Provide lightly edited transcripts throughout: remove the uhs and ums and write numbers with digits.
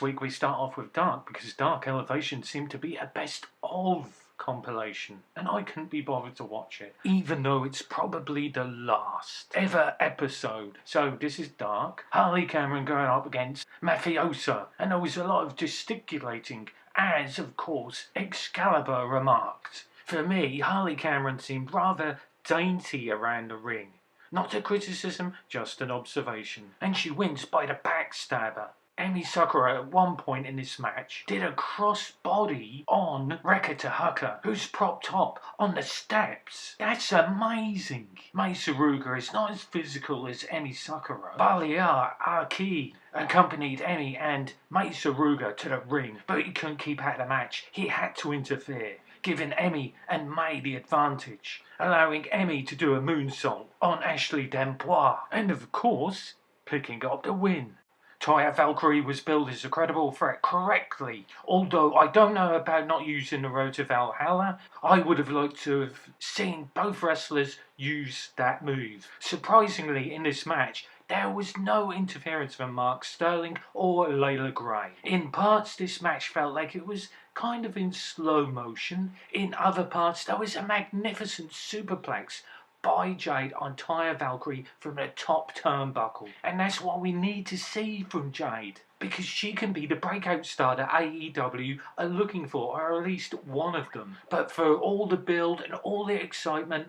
week we start off with Dark because Dark Elevation seemed to be a best of compilation, and I couldn't be bothered to watch it, even though it's probably the last ever episode. So this is Dark. Harley Cameron going up against Mafiosa, and there was a lot of gesticulating, as of course Excalibur remarked. For me, Harley Cameron seemed rather dainty around the ring. Not a criticism, just an observation. And she wins by the backstabber. Emi Sakura at one point in this match did a crossbody on Rekata Haka, who's propped up on the steps. That's amazing. Mai Saruga is not as physical as Emi Sakura. Baliar Aki accompanied Emi and Mai Saruga to the ring, but he couldn't keep out of the match. He had to interfere, giving Emi and May the advantage, allowing Emi to do a moonsault on Ashley D'Amboise, and of course, picking up the win. Taya Valkyrie was billed as a credible threat correctly, although I don't know about not using the Road to Valhalla. I would have liked to have seen both wrestlers use that move. Surprisingly, in this match, there was no interference from Mark Sterling or Layla Gray. In parts, this match felt like it was kind of in slow motion. In other parts, there was a magnificent superplex by Jade on Taya Valkyrie from the top turnbuckle. And that's what we need to see from Jade, because she can be the breakout star that AEW are looking for, or at least one of them. But for all the build and all the excitement,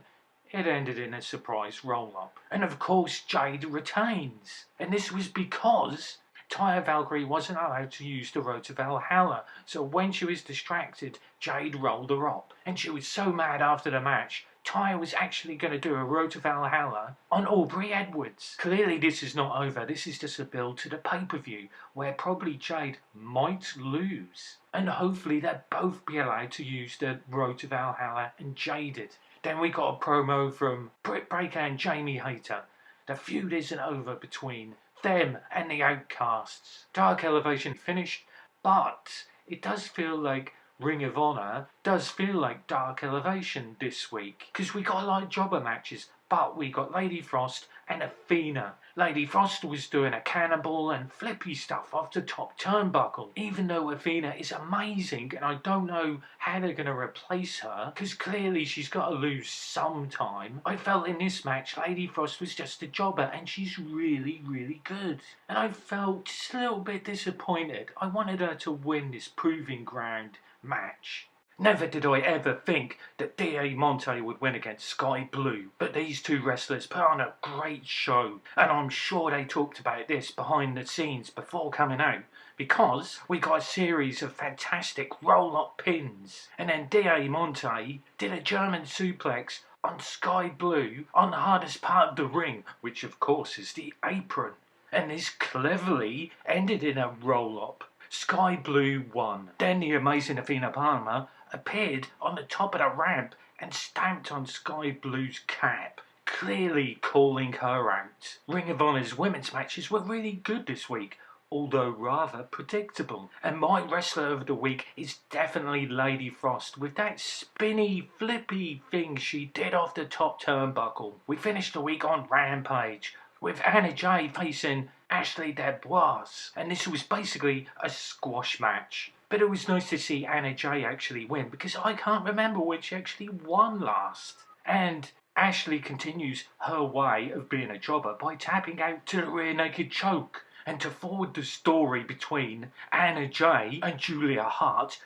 it ended in a surprise roll-up. And of course, Jade retains. And this was because Taya Valkyrie wasn't allowed to use the Road to Valhalla. So when she was distracted, Jade rolled her up. And she was so mad after the match, Taya was actually going to do a Road to Valhalla on Aubrey Edwards. Clearly this is not over. This is just a build to the pay-per-view, where probably Jade might lose. And hopefully they'll both be allowed to use the Road to Valhalla and Jaded. Then we got a promo from Britt Baker and Jamie Hayter. The feud isn't over between them and the Outcasts. Dark Elevation finished, but it does feel like Ring of Honor does feel like Dark Elevation this week, because we got a lot of jobber matches, but we got Lady Frost and Athena. Lady Frost was doing a cannonball and flippy stuff off the top turnbuckle, even though Athena is amazing, and I don't know how they're going to replace her, because clearly she's got to lose sometime. I felt in this match Lady Frost was just a jobber, and she's really, really good. And I felt just a little bit disappointed. I wanted her to win this proving ground match. Never did I ever think that Diamante would win against Sky Blue, but these two wrestlers put on a great show, and I'm sure they talked about this behind the scenes before coming out, because we got a series of fantastic roll-up pins, and then Diamante did a German suplex on Sky Blue on the hardest part of the ring, which of course is the apron, and this cleverly ended in a roll-up. Sky Blue won. Then the amazing Athena Palmer appeared on the top of the ramp and stamped on Sky Blue's cap, clearly calling her out. Ring of Honor's women's matches were really good this week, although rather predictable. And my wrestler of the week is definitely Lady Frost, with that spinny, flippy thing she did off the top turnbuckle. We finished the week on Rampage, with Anna Jay facing Ashley D'Amboise, and this was basically a squash match. But it was nice to see Anna Jay actually win, because I can't remember which actually won last. And Ashley continues her way of being a jobber by tapping out to the rear naked choke. And to forward the story between Anna Jay and Julia Hart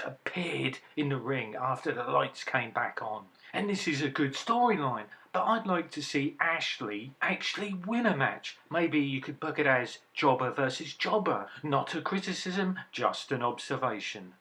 appeared in the ring after the lights came back on. And this is a good storyline, but I'd like to see Ashley actually win a match. Maybe you could book it as jobber versus jobber. Not a criticism, just an observation.